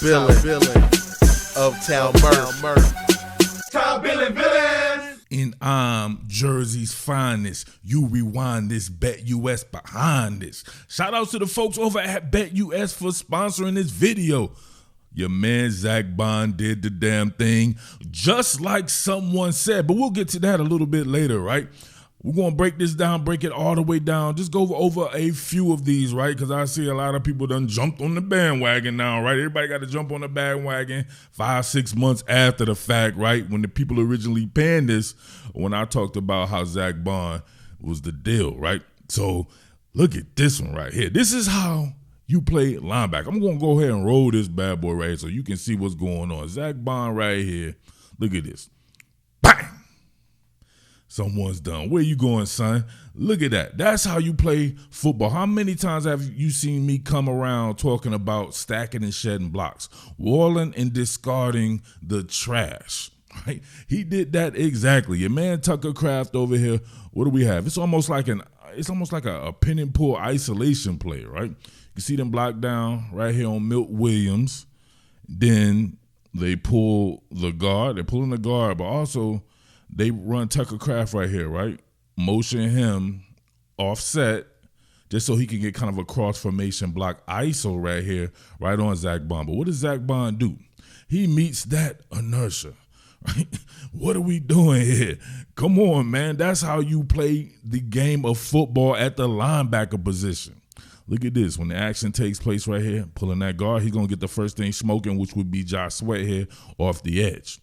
Billin of Town Murf. Town Billin. And I'm Jersey's finest. You rewind this, BetUS behind this. Shout out to the folks over at BetUS for sponsoring this video. Your man Zack Baun did the damn thing, just like someone said. But we'll get to that a little bit later, right? We're going to break this down, break it all the way down. Just go over a few of these, right? Because I see a lot of people done jumped on the bandwagon now, right? Everybody got to jump on the bandwagon 5-6 months after the fact, right? When the people originally panned this, when I talked about how Zack Baun was the deal, right? So look at this one right here. This is how you play linebacker. I'm going to go ahead and roll this bad boy right here so you can see what's going on. Zack Baun right here. Look at this. Bang! Someone's done. Where you going, son? Look at that. That's how you play football. How many times have you seen me come around talking about stacking and shedding blocks, walling and discarding the trash? Right? He did that exactly. Your man Tucker Craft over here. What do we have? It's almost like a pin and pull isolation play, right? You see them block down right here on Milt Williams. Then they pull the guard. They're pulling the guard, but also they run Tucker Craft right here, right? Motion him offset just so he can get kind of a cross formation block ISO right here, right on Zack Baun. But what does Zack Baun do? He meets that inertia, right? What are we doing here? Come on, man. That's how you play the game of football at the linebacker position. Look at this. When the action takes place right here, pulling that guard, he's going to get the first thing smoking, which would be Josh Sweat here off the edge.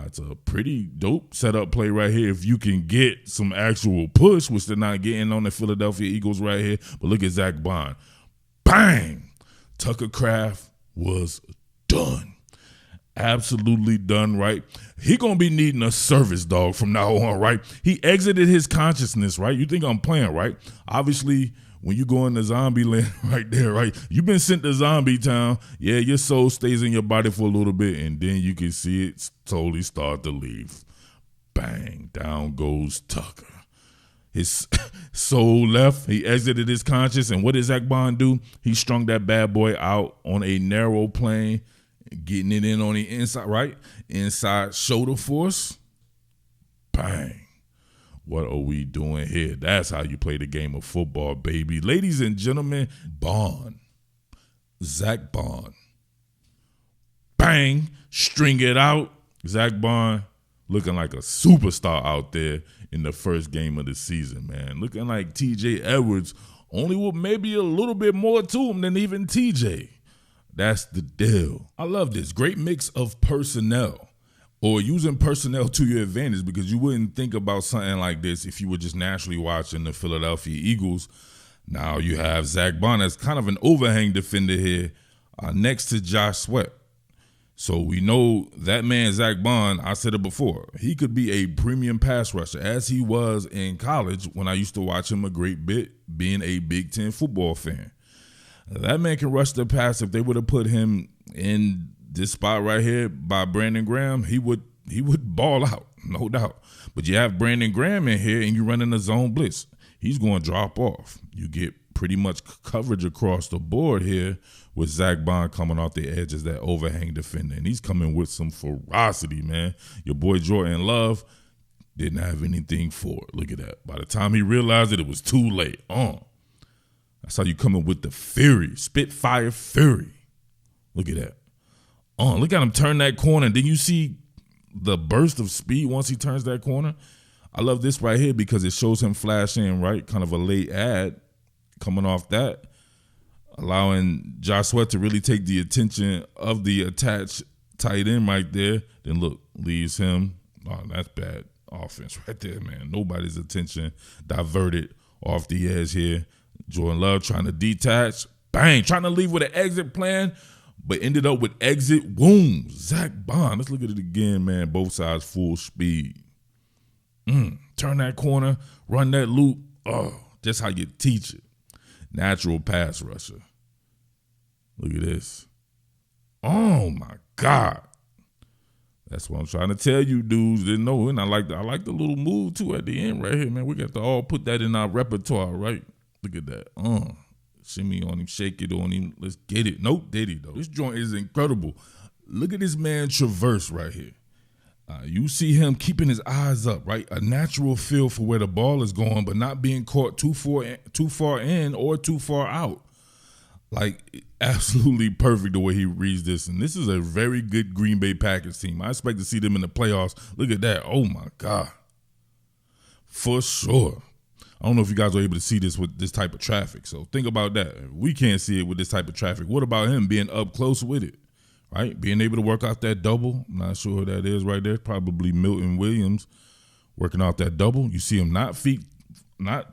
It's a pretty dope setup play right here if you can get some actual push, which they're not getting on the Philadelphia Eagles right here. But look at Zack Baun. Bang! Tucker Craft was done. Absolutely done, right? He going to be needing a service dog from now on, right? He exited his consciousness, right? You think I'm playing, right? Obviously, when you go into zombie land right there, right? You've been sent to zombie town. Yeah, your soul stays in your body for a little bit, and then you can see it slowly start to leave. Bang, down goes Tucker. His soul left. He exited his conscious, and what did Zack Baun do? He strung that bad boy out on a narrow plane, getting it in on the inside, right? Inside shoulder force. Bang. What are we doing here? That's how you play the game of football, baby. Ladies and gentlemen, Baun. Zack Baun. Bang. String it out. Zack Baun looking like a superstar out there in the first game of the season, man. Looking like TJ Edwards, only with maybe a little bit more to him than even TJ. That's the deal. I love this. Great mix of personnel. Or using personnel to your advantage, because you wouldn't think about something like this if you were just naturally watching the Philadelphia Eagles. Now you have Zack Baun as kind of an overhang defender here next to Josh Sweat. So we know that man, Zack Baun, I said it before, he could be a premium pass rusher, as he was in college when I used to watch him a great bit, being a Big Ten football fan. That man can rush the pass. If they would have put him in this spot right here by Brandon Graham, he would ball out, no doubt. But you have Brandon Graham in here and you're running a zone blitz. He's going to drop off. You get pretty much coverage across the board here with Zack Baun coming off the edge as that overhang defender. And he's coming with some ferocity, man. Your boy Jordan Love didn't have anything for it. Look at that. By the time he realized it was too late. That's how you come in with the fury, Spitfire fury. Look at that. Look at him turn that corner. Then you see the burst of speed once he turns that corner. I love this right here because it shows him flash in, right? Kind of a late ad coming off that, allowing Josh Sweat to really take the attention of the attached tight end right there. Then look, leaves him. Oh, that's bad offense right there, man. Nobody's attention diverted off the edge here. Jordan Love trying to detach. Bang, trying to leave with an exit plan, but ended up with exit wounds. Zack Baun. Let's look at it again, man. Both sides full speed. Turn that corner, run that loop. Just how you teach it. Natural pass rusher. Look at this. Oh, my God. That's what I'm trying to tell you dudes. Didn't know. And I like the little move, too, at the end right here, man. We got to all put that in our repertoire, right? Look at that. shimmy on him, shake it on him. Let's get it. Nope, did he though? This joint is incredible. Look at this man traverse right here. You see him keeping his eyes up, right? A natural feel for where the ball is going, but not being caught too far in or too far out. Like, absolutely perfect the way he reads this. And this is a very good Green Bay Packers team. I expect to see them in the playoffs. Look at that. Oh, my God. For sure. I don't know if you guys are able to see this with this type of traffic. So think about that. If we can't see it with this type of traffic, what about him being up close with it, right? Being able to work out that double. I'm not sure who that is right there. Probably Milton Williams working out that double. You see him not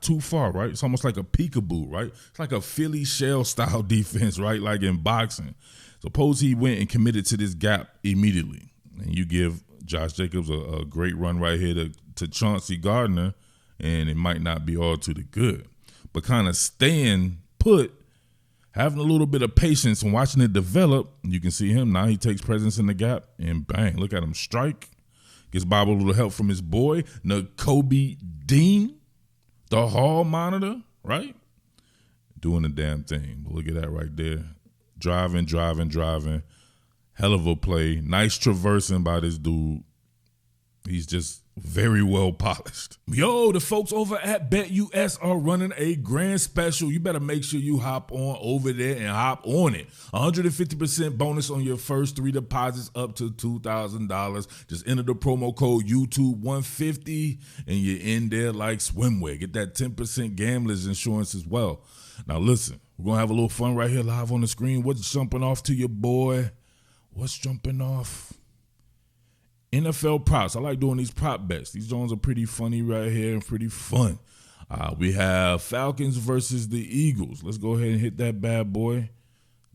too far, right? It's almost like a peekaboo, right? It's like a Philly shell style defense, right? Like in boxing. Suppose he went and committed to this gap immediately, and you give Josh Jacobs a great run right here to Chauncey Gardner, and it might not be all to the good. But kind of staying put, having a little bit of patience and watching it develop, you can see him now. He takes presence in the gap, and bang, look at him strike. Gets Bob a little help from his boy, Nakobe Dean. The hall monitor, right? Doing the damn thing. But look at that right there. Driving. Hell of a play. Nice traversing by this dude. He's just very well polished. Yo, the folks over at BetUS are running a grand special. You better make sure you hop on over there and hop on it. 150% bonus on your first 3 deposits up to $2,000. Just enter the promo code YouTube150 and you're in there like swimwear. Get that 10% gambler's insurance as well. Now listen, we're going to have a little fun right here live on the screen. What's jumping off to your boy? What's jumping off? NFL props. I like doing these prop bets. These ones are pretty funny right here and pretty fun. We have Falcons versus the Eagles. Let's go ahead and hit that bad boy.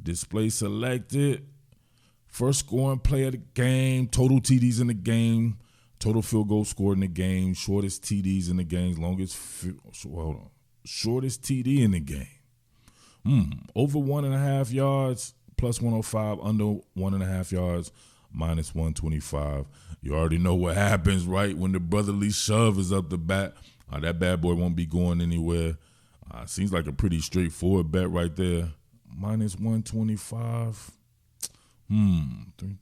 Display selected. First scoring play of the game. Total TDs in the game. Total field goal scored in the game. Shortest TDs in the game. Shortest TD in the game. Over 1.5 yards. Plus 105. Under 1.5 yards. Minus 125. You already know what happens, right? When the brotherly shove is up the bat, that bad boy won't be going anywhere. Seems like a pretty straightforward bet right there. Minus 125. 32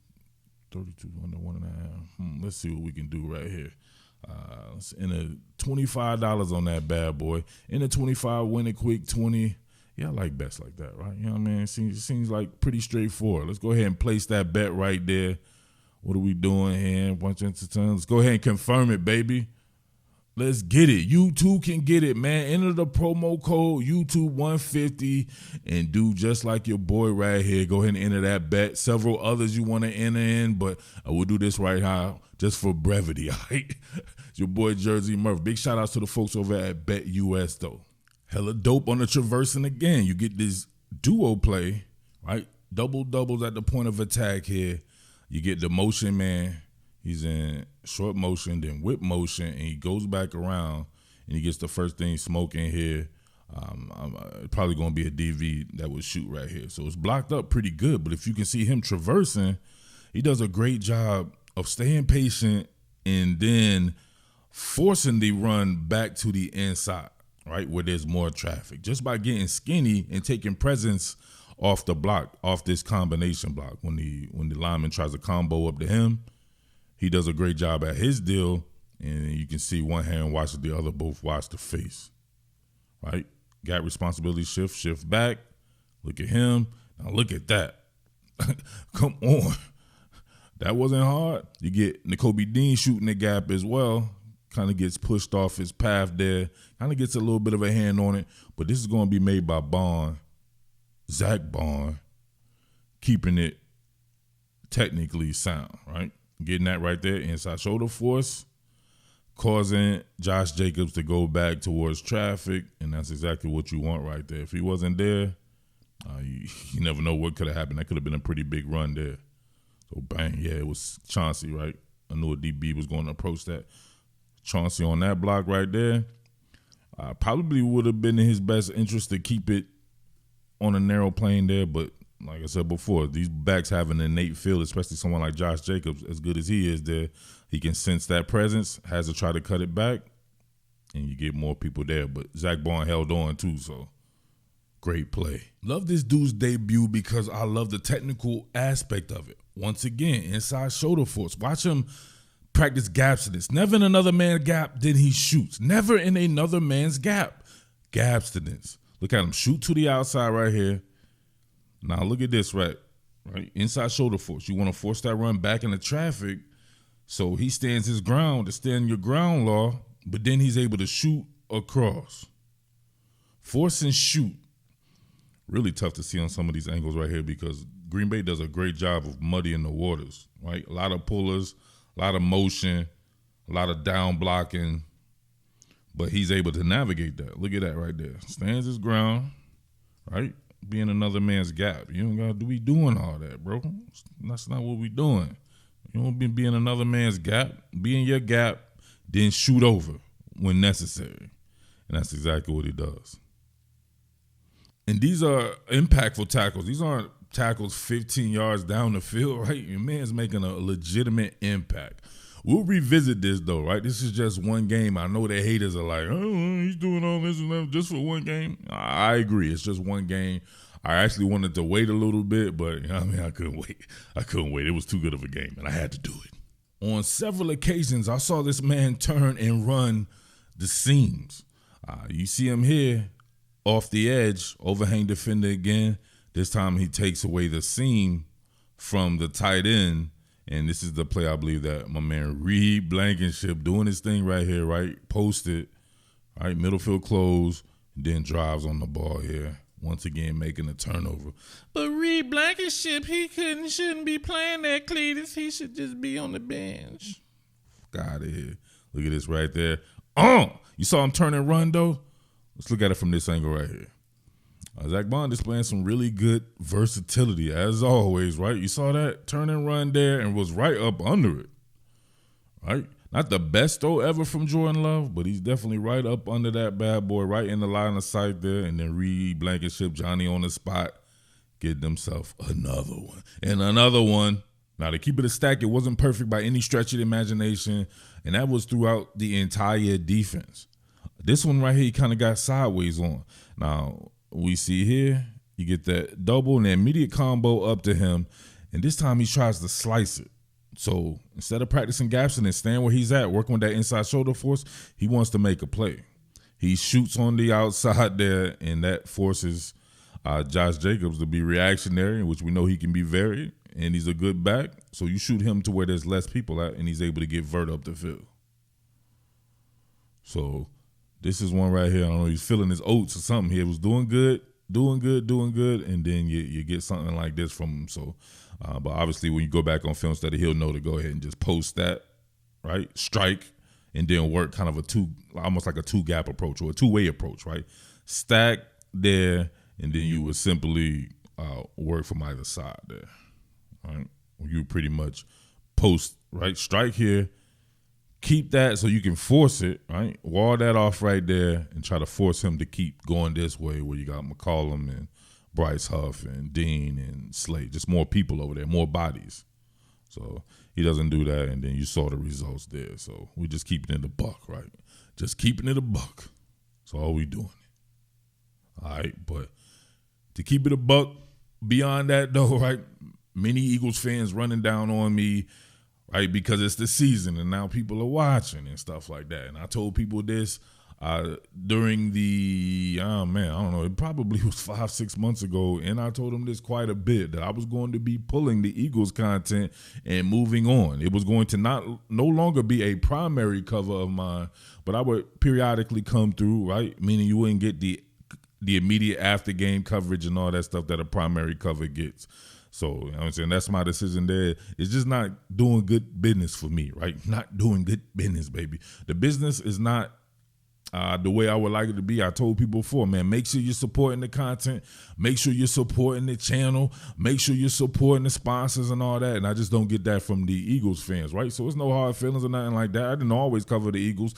under 1.5. Let's see what we can do right here. Let's enter $25 on that bad boy. Enter 25, win it quick, 20. Yeah, I like bets like that, right? You know what I mean? It seems like pretty straightforward. Let's go ahead and place that bet right there. What are we doing here? Let's go ahead and confirm it, baby. Let's get it. You too can get it, man. Enter the promo code YouTube150 and do just like your boy right here. Go ahead and enter that bet. Several others you want to enter in, but we'll do this right now just for brevity, all right? It's your boy Jersey Murf. Big shout outs to the folks over at BetUS, though. Hella dope on the traversing again. You get this duo play, right? Double doubles at the point of attack here. You get the motion man. He's in short motion, then whip motion, and he goes back around, and he gets the first thing smoking here. Probably going to be a DV that would shoot right here. So it's blocked up pretty good, but if you can see him traversing, he does a great job of staying patient and then forcing the run back to the inside, right, where there's more traffic, just by getting skinny and taking presence off the block, off this combination block. When the lineman tries to combo up to him, he does a great job at his deal, and you can see one hand watches the other, both watch the face, right? Got responsibility, shift back. Look at him. Now look at that. Come on. That wasn't hard. You get Nakobe Dean shooting the gap as well. Kind of gets pushed off his path there. Kind of gets a little bit of a hand on it. But this is going to be made by LB Zack Baun, keeping it technically sound, right? Getting that right there, inside shoulder force, causing Josh Jacobs to go back towards traffic, and that's exactly what you want right there. If he wasn't there, you never know what could have happened. That could have been a pretty big run there. So bang, yeah, it was Chauncey, right? I knew a DB was going to approach that. Chauncey on that block right there. Probably would have been in his best interest to keep it on a narrow plane there, but like I said before, these backs have an innate feel, especially someone like Josh Jacobs, as good as he is there. He can sense that presence, has to try to cut it back, and you get more people there. But Zack Baun held on too, so Great play. Love this dude's debut because I love the technical aspect of it. Once again, inside shoulder force. Watch him practice gapstance. Never in another man's gap, then he shoots. Never in another man's gap. Gapstance. Look at him shoot to the outside right here. Now look at this, right? Inside shoulder force. You want to force that run back into traffic. So he stands his ground to stand your ground law, but then he's able to shoot across. Force and shoot. Really tough to see on some of these angles right here because Green Bay does a great job of muddying the waters, right? A lot of pullers, a lot of motion, a lot of down blocking, but he's able to navigate that. Look at that right there. Stands his ground, right? Being another man's gap. You don't got to be doing all that, bro. That's not what we doing. You don't be being another man's gap. Be in your gap, then shoot over when necessary. And that's exactly what he does. And these are impactful tackles. These aren't tackles 15 yards down the field, right? Your man's making a legitimate impact. We'll revisit this, though, right? This is just one game. I know the haters are like, oh, he's doing all this and that just for one game. I agree. It's just one game. I actually wanted to wait a little bit, but I couldn't wait. It was too good of a game, and I had to do it. On several occasions, I saw this man turn and run the seams. You see him here off the edge, overhang defender again. This time he takes away the seam from the tight end. And this is the play I believe that my man Reed Blankenship doing his thing right here, right? Posted, right? Middle field close, then drives on the ball here. Once again, making a turnover. But Reed Blankenship, he shouldn't be playing that, Cletus. He should just be on the bench. Fuck out of here. Look at this right there. You saw him turn and run, though? Let's look at it from this angle right here. Zack Baun displaying some really good versatility, as always, right? You saw that turn and run there and was right up under it, right? Not the best throw ever from Jordan Love, but he's definitely right up under that bad boy, right in the line of sight there. And then Reed Blankenship, Johnny on the spot, getting himself another one. And another one. Now, to keep it a stack, it wasn't perfect by any stretch of the imagination, and that was throughout the entire defense. This one right here, he kind of got sideways on. Now, we see here, you get that double and the immediate combo up to him, and this time he tries to slice it. So instead of practicing gaps and staying where he's at, working with that inside shoulder force, he wants to make a play. He shoots on the outside there, and that forces Josh Jacobs to be reactionary, which we know he can be very, and he's a good back. So you shoot him to where there's less people at, and he's able to get vert up the field. So this is one right here. I don't know, he's feeling his oats or something here. It was doing good, and then you get something like this from him. So, but obviously when you go back on film study, he'll know to go ahead and just post that, right? Strike, and then work kind of almost like a two-gap approach or a two-way approach, right? Stack there, and then you would simply work from either side there, right? You pretty much post, right? Strike here. Keep that so you can force it, right? Wall that off right there and try to force him to keep going this way where you got McCollum and Bryce Huff and Dean and Slade. Just more people over there, more bodies. So he doesn't do that, and then you saw the results there. So we're just keeping it a buck, right? Just keeping it a buck. That's all we doing. All right, but to keep it a buck, beyond that though, right, many Eagles fans running down on me, right, because it's the season and now people are watching and stuff like that. And I told people this during the, I don't know, it probably was 5-6 months ago, and I told them this quite a bit, that I was going to be pulling the Eagles content and moving on. It was going to no longer be a primary cover of mine, but I would periodically come through, right, meaning you wouldn't get the immediate after game coverage and all that stuff that a primary cover gets. So, you know what I'm saying, that's my decision there. It's just not doing good business for me, right? Not doing good business, baby. The business is not the way I would like it to be. I told people before, man, make sure you're supporting the content. Make sure you're supporting the channel. Make sure you're supporting the sponsors and all that. And I just don't get that from the Eagles fans, right? So it's no hard feelings or nothing like that. I didn't always cover the Eagles.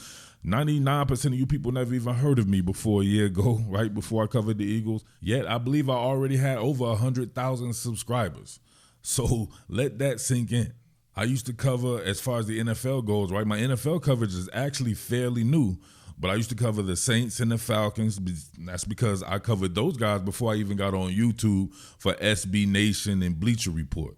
99% of you people never even heard of me before a year ago, right, before I covered the Eagles. Yet I believe I already had over 100,000 subscribers. So let that sink in. I used to cover, as far as the NFL goes, right, my NFL coverage is actually fairly new. But I used to cover the Saints and the Falcons. That's because I covered those guys before I even got on YouTube for SB Nation and Bleacher Report.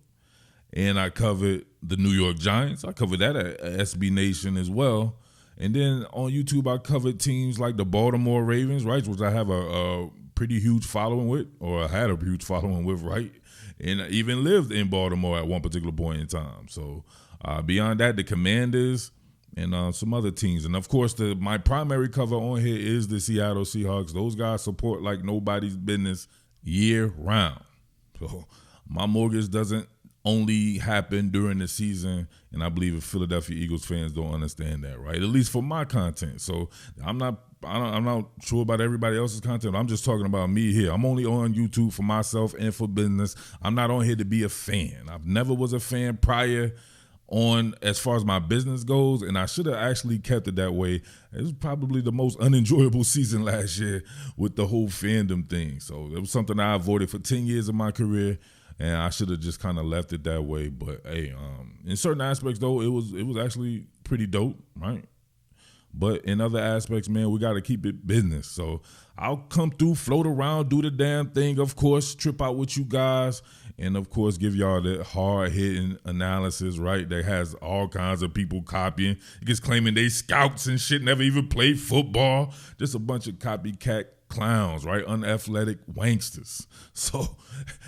And I covered the New York Giants. I covered that at SB Nation as well. And then on YouTube, I covered teams like the Baltimore Ravens, right, which I have a pretty huge following with, or I had a huge following with, right? And I even lived in Baltimore at one particular point in time. So beyond that, the Commanders and some other teams. And, of course, my primary cover on here is the Seattle Seahawks. Those guys support like nobody's business year-round. So my mortgage doesn't only happen during the season, and I believe if Philadelphia Eagles fans don't understand that, right? At least for my content. So I'm not sure about everybody else's content. I'm just talking about me here. I'm only on YouTube for myself and for business. I'm not on here to be a fan. I've never was a fan prior on as far as my business goes, and I should have actually kept it that way. It was probably the most unenjoyable season last year with the whole fandom thing. So it was something I avoided for 10 years of my career, and I should have just kind of left it that way. But hey, in certain aspects though, it was actually pretty dope, right? But in other aspects, man, we got to keep it business. So I'll come through, float around, do the damn thing, of course, trip out with you guys, and, of course, give y'all the hard-hitting analysis, right, that has all kinds of people copying. Just claiming they scouts and shit, never even played football. Just a bunch of copycat clowns, right, unathletic wanksters. So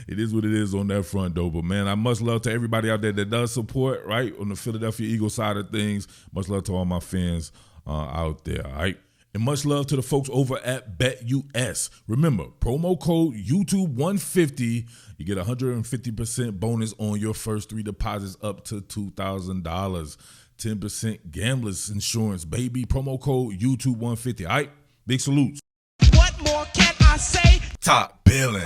it is what it is on that front, though. But, man, I much love to everybody out there that does support, right, on the Philadelphia Eagles side of things. Much love to all my fans out there, all right? And much love to the folks over at BetUS. Remember, promo code YouTube150. You get 150% bonus on your first 3 deposits up to $2,000. 10% gambler's insurance, baby. Promo code YouTube150. All right? Big salutes. What more can I say? Top Billin.